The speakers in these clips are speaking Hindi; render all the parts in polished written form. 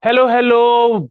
Hello hello.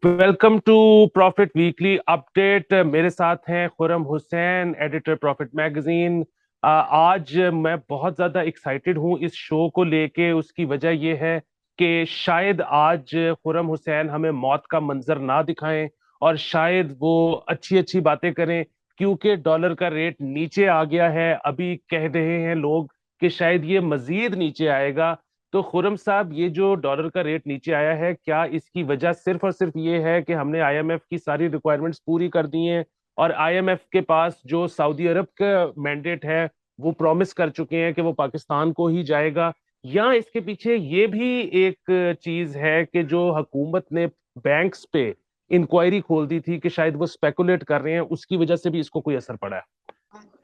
Welcome to profit weekly update. मेरे साथ हैं Khurram Hussain, editor profit magazine. आज मैं बहुत ज्यादा एक्साइटेड हूं इस शो को लेके। उसकी वजह यह है कि शायद आज खुर्रम हुसैन हमें मौत का मंजर ना दिखाएं और शायद वो अच्छी अच्छी बातें करें, क्योंकि डॉलर का रेट नीचे आ गया है। अभी कह रहे हैं लोग कि शायद ये मजीद नीचे आएगा। तो खुर्रम साहब, ये जो डॉलर का रेट नीचे आया है, क्या इसकी वजह सिर्फ और सिर्फ ये है कि हमने आईएमएफ की सारी रिक्वायरमेंट्स पूरी कर दी हैं और आईएमएफ के पास जो सऊदी अरब का मैंडेट है वो प्रॉमिस कर चुके हैं कि वो पाकिस्तान को ही जाएगा, या इसके पीछे ये भी एक चीज है कि जो हुकूमत ने बैंक्स पे इंक्वायरी खोल दी थी कि शायद वो स्पेकुलेट कर रहे हैं, उसकी वजह से भी इसको कोई असर पड़ा है?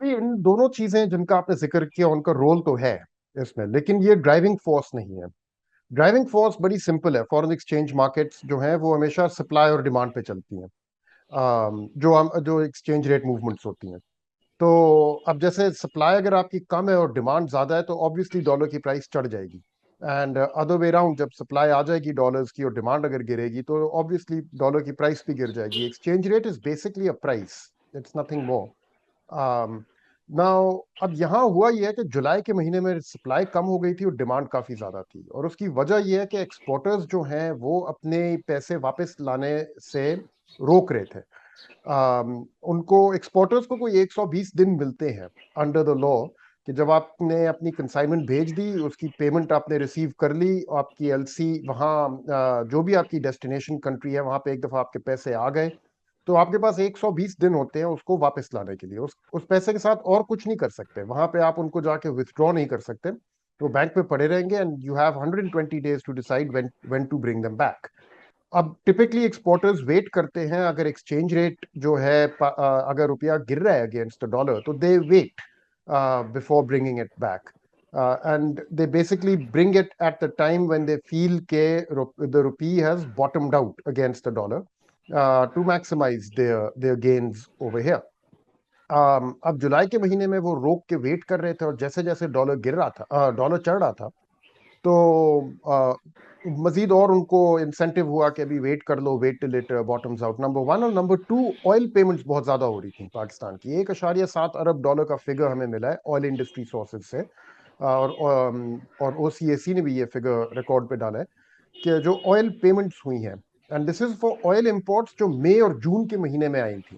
ये इन दोनों चीजें जिनका आपने जिक्र किया उनका रोल तो है इसमें, लेकिन ये ड्राइविंग फोर्स नहीं है। ड्राइविंग फोर्स बड़ी सिंपल है। फॉरेन एक्सचेंज मार्केट्स जो हैं वो हमेशा सप्लाई और डिमांड पे चलती हैं। जो एक्सचेंज रेट मूवमेंट्स होती हैं, तो अब जैसे सप्लाई अगर आपकी कम है और डिमांड ज्यादा है तो ऑब्वियसली डॉलर की प्राइस चढ़ जाएगी। एंड अदर वे राउंड, जब सप्लाई आ जाएगी डॉलर्स की और डिमांड अगर गिरेगी तो ऑब्वियसली डॉलर की प्राइस भी गिर जाएगी। Exchange rate is basically a price, it's nothing more. Now अब यहाँ हुआ यह है कि जुलाई के महीने में सप्लाई कम हो गई थी और डिमांड काफी ज्यादा थी, और उसकी वजह यह है कि एक्सपोर्टर्स जो हैं वो अपने पैसे वापस लाने से रोक रहे थे। उनको एक्सपोर्टर्स को कोई 120 दिन मिलते हैं अंडर द लॉ, कि जब आपने अपनी कंसाइनमेंट भेज दी, उसकी पेमेंट आपने रिसीव कर ली, आपकी एलसी वहाँ जो भी आपकी डेस्टिनेशन कंट्री है वहाँ पे एक दफा आपके पैसे आ गए, तो आपके पास 120 दिन होते हैं उसको वापस लाने के लिए। उस पैसे के साथ और कुछ नहीं कर सकते, वहां पे आप उनको जाके विथड्रॉ नहीं कर सकते, तो बैंक पे पड़े रहेंगे and you have 120 days to decide when to bring them back. अब टिपिकली एक्सपोर्टर्स वेट करते हैं, अगर एक्सचेंज रेट जो है अगर रुपया गिर रहा है अगेंस्ट द डॉलर तो they wait before bringing it back, and they basically bring it at the time when they feel के the rupee has bottomed out against the dollar to maximise their gains over here. अब जुलाई के महीने में वो रोक के वेट कर रहे थे, और जैसे जैसे डॉलर गिर रहा था, डॉलर चढ़ रहा था, तो मजीद और उनको इंसेंटिव हुआ कि अभी वेट कर लो, wait till it bottoms out. Number one, और नंबर टू, ऑयल पेमेंट्स बहुत ज्यादा हो रही थी पाकिस्तान की। 1.7 अरब डॉलर का फिगर हमें मिला है ऑयल इंडस्ट्री सोर्सेज से, और ओसीएसी ने भी ये फिगर रिकॉर्ड पे डाला है कि जो ऑयल पेमेंट्स हुई हैं, and this is for oil imports जो मई और जून के महीने में आई थी।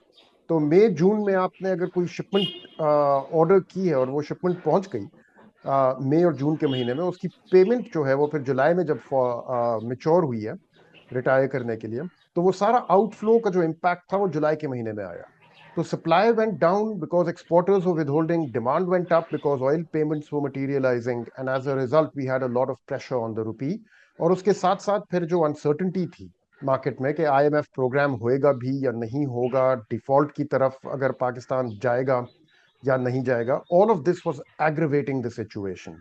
तो मई जून में आपने अगर कोई शिपमेंट ऑर्डर की है और वो शिपमेंट पहुंच गई मई और जून के महीने में, उसकी पेमेंट जो है वो फिर जुलाई में जब मिच्योर हुई है रिटायर करने के लिए, तो वो सारा आउटफ्लो का जो इम्पैक्ट था वो जुलाई के महीने में आया। तो supply went down because exporters were withholding, demand went up because oil payments were materialising, and as a result we had a lot of pressure on the rupee. और उसके साथ साथ फिर जो अनसर्टिनिटी थी मार्केट में कि आईएमएफ प्रोग्राम होएगा भी या नहीं होगा, डिफॉल्ट की तरफ अगर पाकिस्तान जाएगा या नहीं जाएगा, all of this was aggravating the situation.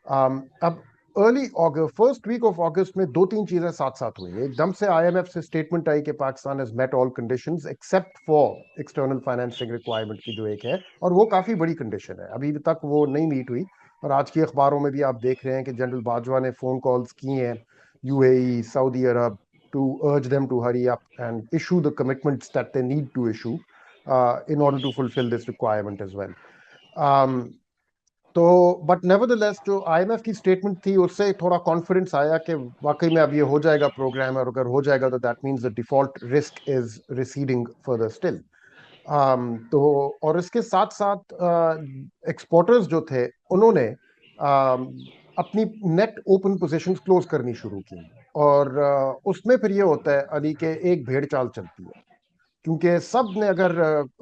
अब early August, first week of August में दो तीन चीजें साथ साथ हुई। एकदम से आईएमएफ से स्टेटमेंट आई कि Pakistan has met all conditions except for external financing requirement की जो एक है, और वो काफी बड़ी कंडीशन है, अभी तक वो नहीं मीट हुई। और आज की अखबारों में भी आप देख रहे हैं कि जनरल बाजवा ने फोन कॉल्स की हैं UAE, Saudi Arab, to urge them to hurry up and issue the commitments that they need to issue in order to fulfill this requirement as well. Um, तो बट नेवरदलेस जो आईएमएफ की स्टेटमेंट थी उससे थोड़ा कॉन्फिडेंस आया कि वाकई में अब ये हो जाएगा प्रोग्राम, और अगर हो जाएगा तो that means the default risk is receding further still. तो और इसके साथ साथ एक्सपोर्टर्स जो थे उन्होंने अपनी नेट ओपन पोजीशंस क्लोज करनी शुरू की, और उसमें फिर ये होता है अली के एक भेड़ चाल चलती है, क्योंकि सब ने अगर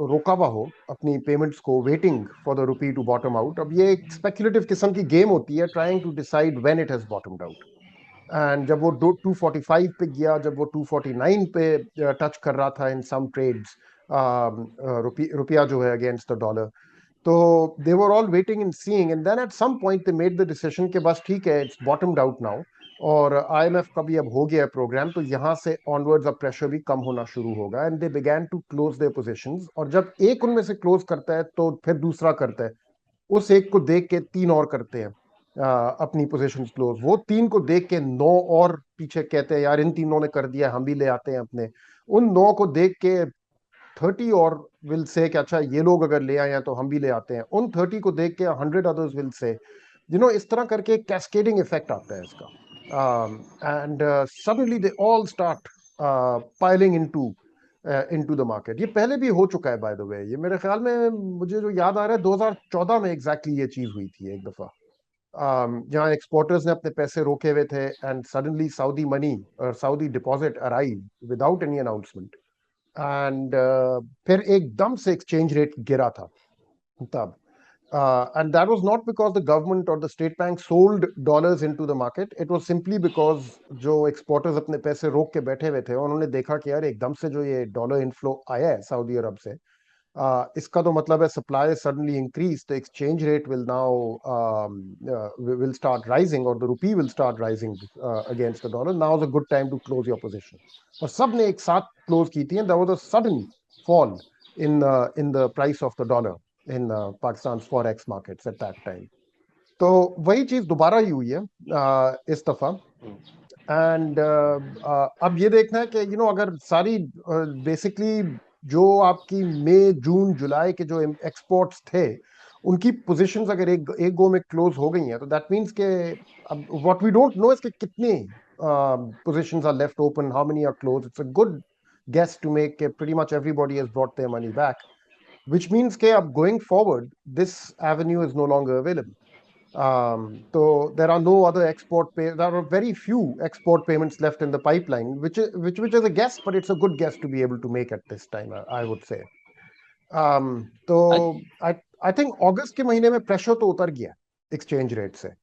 रोका हुआ हो अपनी पेमेंट्स को waiting for the rupee to bottom out, अब ये एक स्पेकुलेटिव किस्म की गेम होती है trying to decide when it has bottomed out. And जब वो 245 पे गया, जब वो 249 पे टच कर रहा था इन सम ट्रेड्स, रुपया जो है अगेंस्ट द डॉलर, तो they were all waiting and seeing, and then at some point they made the decision कि बस ठीक है, इट्स बॉटम्ड आउट नाउ, और आईएमएफ का भी अब हो गया है प्रोग्राम, तो यहाँ से ऑनवर्ड्स अब प्रेशर भी कम होना शुरू होगा, and they began to close their positions. और जब एक उनमें से क्लोज करता है तो फिर दूसरा करता है, उस एक को देख के तीन और करते हैं, अपनी पोजीशंस क्लोज। वो तीन को देख के नौ और पीछे कहते हैं यार इन तीनों ने कर दिया, हम भी ले आते हैं अपने। उन नौ को देख के 30 और विल से कि अच्छा ये लोग अगर ले आए हैं तो हम भी ले आते हैं। उन 30 को देख के 100 अदर्स विल से, इस तरह करके एक कैस्केडिंग इफेक्ट आता है इसका। And suddenly they all start piling into the market. ये पहले भी हो चुका है बाय द वे। ये मेरे ख्याल में, मुझे जो याद आ रहा है, 2014 में एग्जैक्टली ये चीज हुई थी एक दफा। जहां एक्सपोर्टर्स ने अपने पैसे रोके हुए थे एंड सडनली सऊदी मनी और Saudi deposit arrive without any announcement. And फिर एकदम से एक्सचेंज रेट गिरा था तब। And that was not because the government or the state bank sold dollars into the market. It was simply because जो exporters अपने पैसे रोक के बैठे हुए थे, उन्होंने देखा कि यार एकदम से जो ये डॉलर इनफ्लो आया है सऊदी अरब से, इसका तो मतलब है supply suddenly increase, the exchange rate will now will start rising और the rupee will start rising against the dollar. Now is a good time to close your position. और सब ने एक साथ क्लोज की थी and there was a sudden fall in the price of the dollar in Pakistan's forex markets at that time. तो वही चीज दोबारा ही हुई है इस दफा। एंड अब ये देखना है कि अगर सारी बेसिकली जो आपकी मई जून जुलाई के जो एक्सपोर्ट्स थे, उनकी पोजीशंस अगर एक एक गो में क्लोज हो गई हैं, तो दैट मींस के अब what we don't know is कि कितनी positions are left open, how many are close. It's a good guess to make pretty much everybody has brought their money back, which means ke ab going forward this avenue is no longer available. So there are no other there are very few export payments left in the pipeline, which is a guess, but it's a good guess to be able to make at this time, I would say. तो आई आई थिंक अगस्त के महीने में प्रेशर तो उतर गया एक्सचेंज रेट से।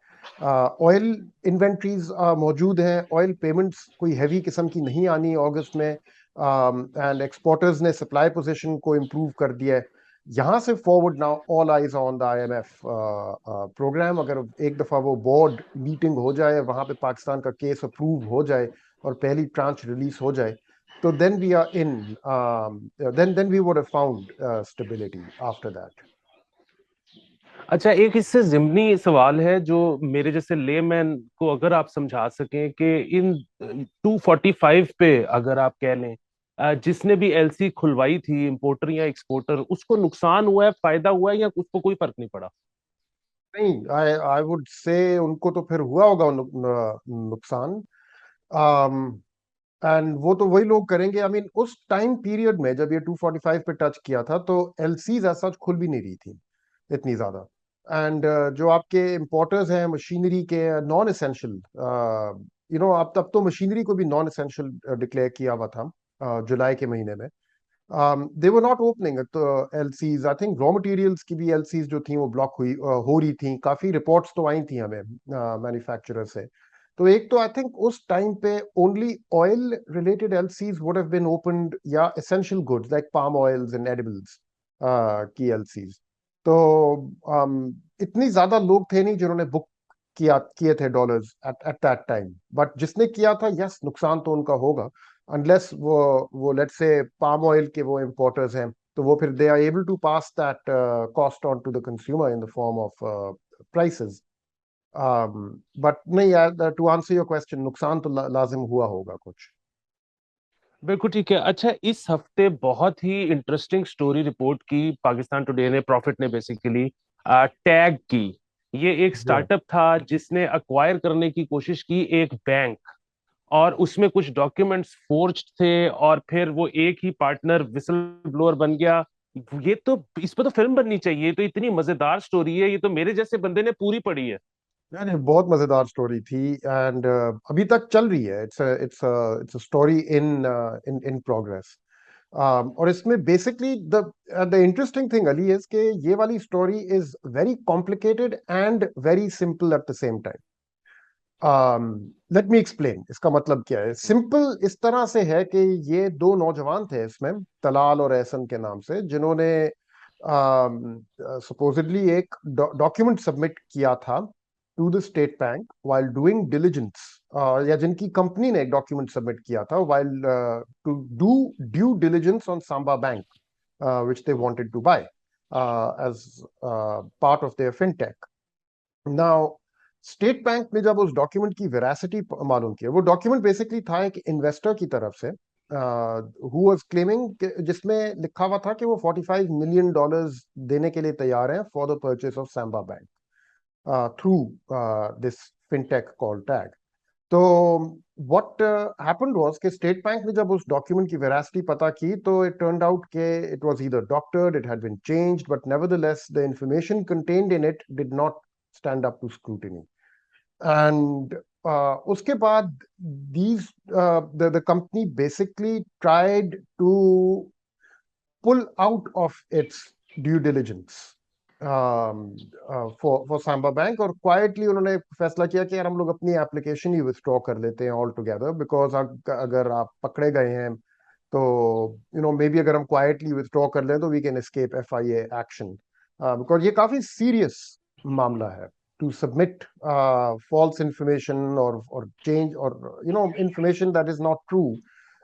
ऑयल इन्वेंट्रीज मौजूद हैं, ऑयल पेमेंट्स कोई हैवी किस्म की नहीं आनी अगस्त में। एंड एक्सपोर्टर्स ने सप्लाई पोजीशन को इम्प्रूव कर दिया है। यहाँ से forward now all eyes on the IMF programme. अगर एक दफा वो बोर्ड मीटिंग हो जाए, वहां पे पाकिस्तान का केस अप्रूव हो जाए और पहली ट्रांच रिलीज हो जाए, so then we are in then we would have found stability after that. अच्छा, एक इससे जिमनी सवाल है जो मेरे जैसे लेमैन को अगर आप समझा सकें कि इन 245 पे अगर आप कह लें, जिसने भी एलसी खुलवाई थी, इंपोर्टर या एक्सपोर्टर, उसको नुकसान हुआ है, फायदा हुआ है, या उसको कोई फर्क नहीं पड़ा? नहीं, आई आई वुड से उनको तो फिर हुआ होगा नुकसान। एंड वो तो वही लोग करेंगे। आई मीन उस टाइम पीरियड में जब ये 245 पे टच किया था, तो एलसीज ऐसा खुल भी नहीं रही थी इतनी ज्यादा। एंड जो आपके इम्पोर्टर्स हैं मशीनरी के, नॉन एसेंशियल, अब तब तो मशीनरी को भी नॉन एसेंशियल डिक्लेयर किया हुआ था जुलाई के महीने में। दे वर नॉट ओपनिंग तो LCs. I think raw materials की भी एलसीज जो थी वो ब्लॉक हो रही थी। काफी रिपोर्ट्स तो आई थी हमें मैन्युफैक्चरर से। तो एक तो आई थिंक उस टाइम पे only oil related LCs would have been opened, या essential goods like palm oils and edibles की एलसीज। तो इतनी ज्यादा लोग थे नहीं जिन्होंने बुक किए थे dollars at that time. But जिसने किया था, यस, नुकसान तो उनका होगा। अनलेस वो लेट्स से पाम ऑयल के वो इंपोर्टर्स हैं, तो वो फिर they are able to pass that cost on to the consumer in the form of prices. But नहीं, टू आंसर योर क्वेश्चन, नुकसान तो लाजिम हुआ होगा कुछ। बिल्कुल ठीक है। अच्छा, इस हफ्ते बहुत ही इंटरेस्टिंग स्टोरी रिपोर्ट की पाकिस्तान टुडे ने, प्रॉफिट ने बेसिकली टैग की। ये एक Yeah. स्टार्टअप था जिसने अक्वायर करने की कोशिश की एक बैंक, और उसमें कुछ डॉक्यूमेंट्स फोर्ज्ड थे, और फिर वो एक ही पार्टनर विसल ब्लोअर बन गया। ये तो, इस पर तो फिल्म बननी चाहिए। ये तो इतनी मजेदार स्टोरी है, ये तो मेरे जैसे बंदे ने पूरी पढ़ी है। यानी बहुत मजेदार स्टोरी थी। एंड अभी तक चल रही है। It's a story in in in progress. और इसमें basically the interesting thing Ali is के ये वाली story is very complicated and very simple at the same time. Let me explain इसका मतलब क्या है। सिंपल इस तरह से है कि ये दो नौजवान थे इसमें, तलाल और एहसन के नाम से, जिन्होंने सपोजिडली एक डॉक्यूमेंट सबमिट किया था to the state bank while doing diligence, या जिनकी कंपनी ने एक डॉक्यूमेंट सबमिट किया था while to do due diligence on Samba bank, which they wanted to buy as part of their fintech. Now, state bank ने जब उस डॉक्यूमेंट की वेरासिटी मालूम किया, वो डॉक्यूमेंट बेसिकली था एक इन्वेस्टर की तरफ से हु वाज क्लेमिंग, जिसमें लिखा हुआ था कि वो $45 million देने के लिए तैयार हैं for the purchase of Samba bank through this fintech call TAG. तो व्हाट हैपेंड वाज कि स्टेट बैंक ने जब उस डॉक्यूमेंट की वेरासिटी पता की, तो इट टर्न्ड आउट के it was either doctored, it had been changed, but nevertheless the information contained in it did not stand up to scrutiny. And उसके बाद these the company basically tried to pull out of its due diligence for Samba Bank, और क्वाइटली उन्होंने फैसला किया कि यार हम लोग अपनी एप्लीकेशन ही विथड्रॉ कर लेते हैं ऑल टुगेदर, बिकॉज अगर आप पकड़े गए हैं तो मे बी अगर हम क्वाइटली विथड्रॉ कर लें तो we can escape FIA action, because ये काफी सीरियस मामला है to submit false information or change or information that is not true,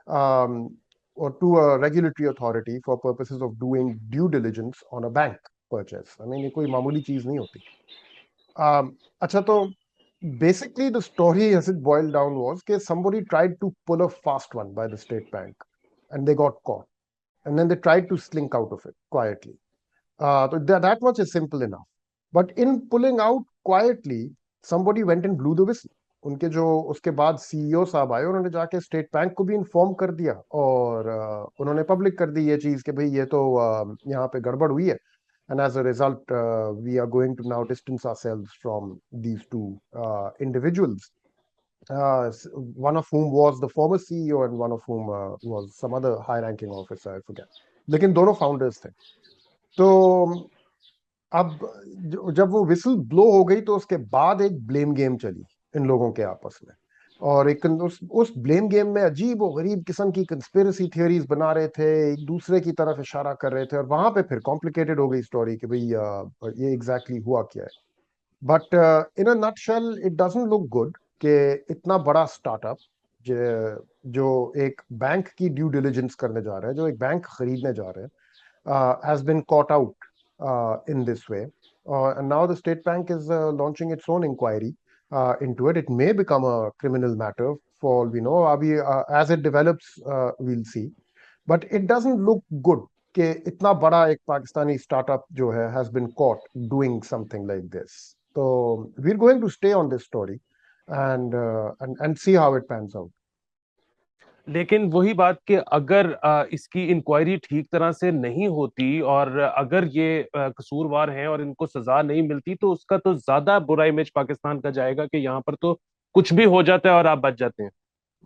um, or to a regulatory authority for purposes of doing due diligence on a bank purchase. I mean, ये कोई मामूली चीज नहीं होती। अच्छा, तो basically the story as it boiled down was कि somebody tried to pull a fast one by the state bank and they got caught, and then they tried to slink out of it quietly. So that much is simple enough. But in pulling out quietly, somebody went and blew the whistle. उनके जो उसके बाद CEO साहब आए, उन्होंने जाके स्टेट बैंक को भी इन्फॉर्म कर दिया, और उन्होंने पब्लिक कर दी ये चीज कि भाई ये तो यहाँ पे गड़बड़ हुई है, and as a result we are going to now distance ourselves from these two individuals, one of whom was the former CEO and one of whom was some other high ranking officer, I forget, लेकिन दोनों फाउंडर्स थे। तो अब जब वो विसल ब्लो हो गई, तो उसके बाद एक ब्लेम गेम चली इन लोगों के आपस में, और एक उस ब्लेम गेम में अजीब और गरीब किस्म की कंस्पिरेसी थियोरीज बना रहे थे, एक दूसरे की तरफ इशारा कर रहे थे, और वहां पे फिर कॉम्प्लिकेटेड हो गई स्टोरी कि भाई ये एग्जैक्टली हुआ क्या है। But in a nutshell it doesn't look good कि इतना बड़ा स्टार्टअप जो एक बैंक की ड्यू डिलिजेंस करने जा रहा है, जो एक बैंक खरीदने जा रहे हैं, has been caught out in this way. And now the State Bank is launching its own inquiry into it. It may become a criminal matter for all we know. Abhi, as it develops, we'll see. But it doesn't look good कि इतना बड़ा एक पाकिस्तानी स्टार्टअप जो है has been caught doing something like this. So we're going to stay on this story and see how it pans out. लेकिन वही बात कि अगर इसकी इंक्वायरी ठीक तरह से नहीं होती और अगर ये कसूरवार हैं और इनको सजा नहीं मिलती, तो उसका तो ज्यादा बुरा इमेज पाकिस्तान का जाएगा कि यहाँ पर तो कुछ भी हो जाता है और आप बच जाते हैं।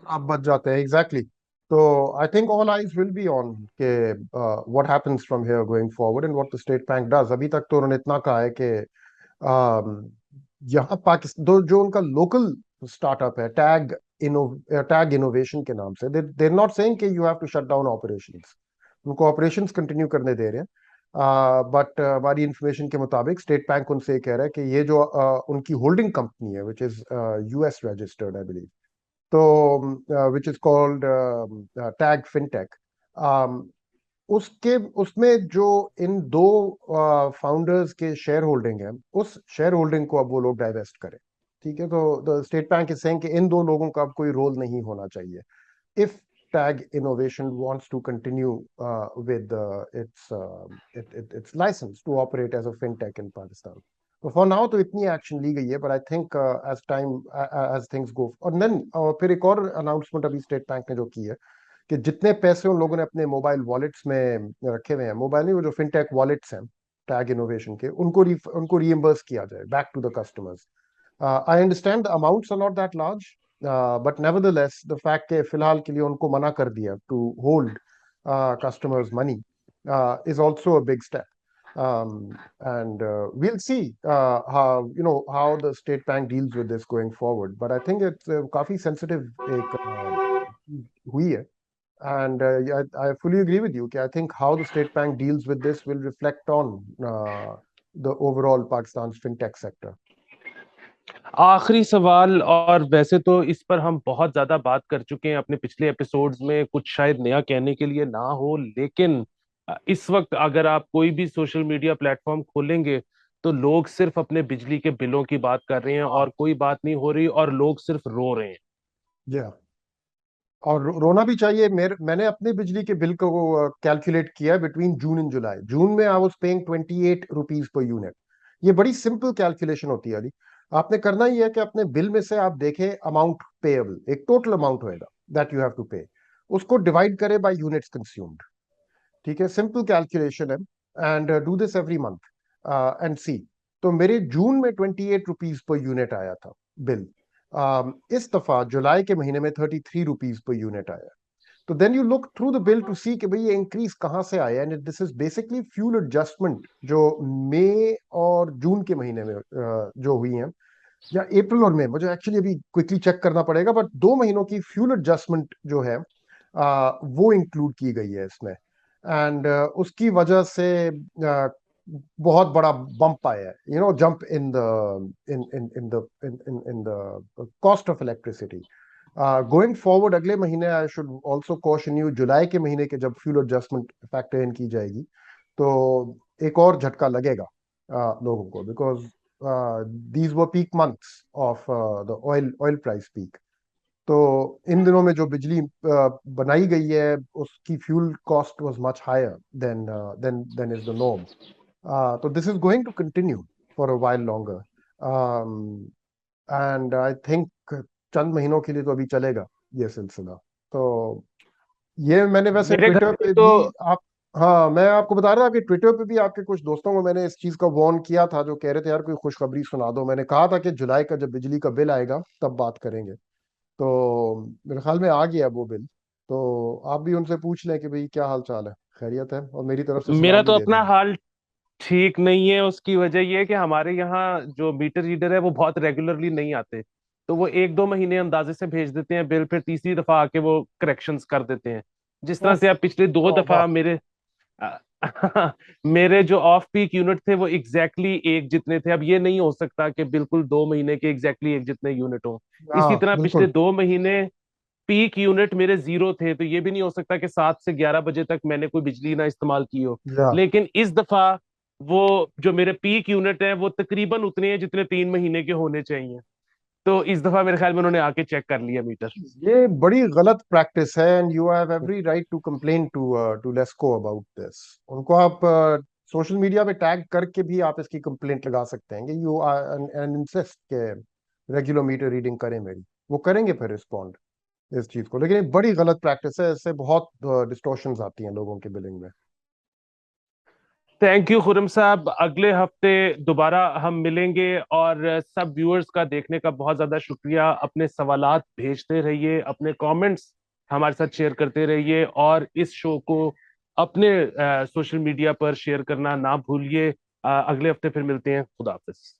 आप बच जाते हैं, एग्जैक्टली exactly. तो I think all eyes will be on के what happens from here going forward and what the state Bank does. अभी तक तो उन्होंने इतना कहा है कि यहाँ पाकिस्तान जो उनका लोकल स्टार्टअप है टैग इनोवेशन के नाम से, दे नॉट सेइंग कि you have to shut down operations, उनको ऑपरेशंस कंटिन्यू करने दे रहे हैं। बट हमारी इंफॉर्मेशन के मुताबिक स्टेट बैंक उनसे ये कह रहा है कि ये जो उनकी होल्डिंग कंपनी है which is US registered I believe, तो which is called Tag Fintech, उसके उसमें जो इन दो फाउंडर्स के शेयर होल्डिंग है, उस शेयर होल्डिंग को अब वो लोग डाइवेस्ट करें। ठीक है, तो the state bank is saying कि इन दो लोगों का अब कोई रोल नहीं होना चाहिए if Tag Innovation wants to continue with its license to operate as a fintech in Pakistan. So for now तो इतनी एक्शन ली गई है, but I think as things go, और then फिर एक और अनाउंसमेंट अभी स्टेट बैंक ने जो की है कि जितने पैसे उन लोगों ने अपने मोबाइल वॉलेट्स में रखे हुए हैं, मोबाइल नहीं, वो जो फिनटेक वॉलेट्स हैं टैग इनोवेशन के, उनको रीइंबर्स किया जाए back to the customers. I understand the amounts are not that large, but nevertheless, the fact कि फिलहाल के लिए उनको मना कर दिया to hold customers' money is also a big step. And we'll see how the state bank deals with this going forward. But I think it's काफी sensitive एक हुई है. And yeah, I fully agree with you. I think how the state bank deals with this will reflect on the overall Pakistan's fintech sector. आखिरी सवाल, और वैसे तो इस पर हम बहुत ज्यादा बात कर चुके हैं अपने पिछले एपिसोड्स में, कुछ शायद नया कहने के लिए ना हो, लेकिन इस वक्त अगर आप कोई भी सोशल मीडिया प्लेटफॉर्म खोलेंगे तो लोग सिर्फ अपने बिजली के बिलों की बात कर रहे हैं हाँ। और कोई बात नहीं हो रही, और लोग सिर्फ रो रहे हैं। जी हाँ। और रोना भी चाहिए। मैंने अपने बिजली के बिल को कैलकुलेट किया बिटवीन जून एंड जुलाई। जून में I was paying 28 rupees per unit. ये बड़ी सिंपल कैलकुलेशन होती है अली। आपने करना ही है कि अपने बिल में से आप देखें अमाउंट पेएबल, एक टोटल अमाउंट होएगा that you have to pay, उसको डिवाइड करें बाय यूनिट्स कंज्यूम्ड। ठीक है, सिंपल कैलकुलेशन है। And do this every month and see. तो मेरे जून में 28 रुपीज पर यूनिट आया था बिल। इस दफा जुलाई के महीने में 33 रुपीज पर यूनिट आया। तो then you look through the bill to see कि भाई ये इंक्रीज कहाँ से आया, and this is basically fuel adjustment जो मई और जून के महीने में जो हुई है, या अप्रैल और मई, मुझे एक्चुअली अभी क्विकली चेक करना पड़ेगा, बट 2 महीनों की फ्यूल एडजस्टमेंट जो है वो इंक्लूड की गई है इसमें। एंड उसकी वजह से बहुत बड़ा बम्प आया है, jump in the in the cost of electricity. Going forward अगले महीने I should also caution you, जुलाई के महीने के जब फ्यूल एडजस्टमेंट फैक्टर इन की जाएगी तो एक और झटका लगेगा लोगों को, because these were peak months of the oil oil price peak. तो इन दिनों में जो बिजली बनाई गई है उसकी fuel cost was much higher than is the norm. तो this is going to continue for a while longer, and I think चंद महीनों के लिए तो अभी चलेगा ये सिलसिला। तो ये मैंने वैसे मेरे घर ट्विटर में पे तो भी आप, हाँ मैं आपको बता रहा था कि ट्विटर पे भी आपके कुछ दोस्तों को मैंने इस चीज का वार्न किया था, जो कह रहे थे यार कोई खुशखबरी सुना दो। मैंने कहा था कि जुलाई का जब बिजली का बिल आएगा तब बात करेंगे। तो मेरे ख्याल में आ गया वो बिल। तो आप भी उनसे पूछ लें कि भाई क्या हाल चाल है, खैरियत है, और मेरी तरफ से मेरा सलाम भी तो दे अपना देना। हाल ठीक नहीं है। उसकी वजह यह है कि हमारे यहाँ जो मीटर रीडर है वो बहुत रेगुलरली नहीं आते। तो वो एक दो महीने अंदाजे से भेज देते हैं बिल, फिर तीसरी दफा आके वो करेक्शंस कर देते हैं। जिस तरह ओफ। से अब पिछले दो तौबा। दफा मेरे अ, मेरे जो ऑफ पीक यूनिट थे वो एग्जैक्टली एक जितने थे। अब ये नहीं हो सकता कि बिल्कुल 2 महीने के एग्जैक्टली एक जितने यूनिट हो। इसी हाँ तरह पिछले बिल्कुल। 2 महीने पीक यूनिट मेरे जीरो थे, तो ये भी नहीं हो सकता कि 7 से 11 बजे तक मैंने कोई बिजली ना इस्तेमाल की हो। या लेकिन इस दफा वो जो मेरे पीक यूनिट है वो तकरीबन उतने हैं जितने 3 महीने के होने चाहिए। तो इस दफा मेरे ख्याल में उन्होंने आके चेक कर लिया मीटर। ये बड़ी गलत प्रैक्टिस है, and you have every right to complain to LESCO about this. उनको आप सोशल मीडिया पे टैग करके भी आप इसकी कंप्लेंट लगा सकते हैं कि यू एंड इंसिस्ट के रेगुलर मीटर रीडिंग करें मेरी। वो करेंगे फिर रिस्पॉन्ड इस चीज को। लेकिन ये बड़ी गलत प्रैक्टिस है, इससे बहुत डिस्टॉर्शंस आती हैं लोगों के बिलिंग में। थैंक यू खुरम साहब, अगले हफ्ते दोबारा हम मिलेंगे। और सब व्यूअर्स का देखने का बहुत ज्यादा शुक्रिया। अपने सवालात भेजते रहिए, अपने कमेंट्स हमारे साथ शेयर करते रहिए, और इस शो को अपने सोशल मीडिया पर शेयर करना ना भूलिए। अगले हफ्ते फिर मिलते हैं। खुदा हाफिज।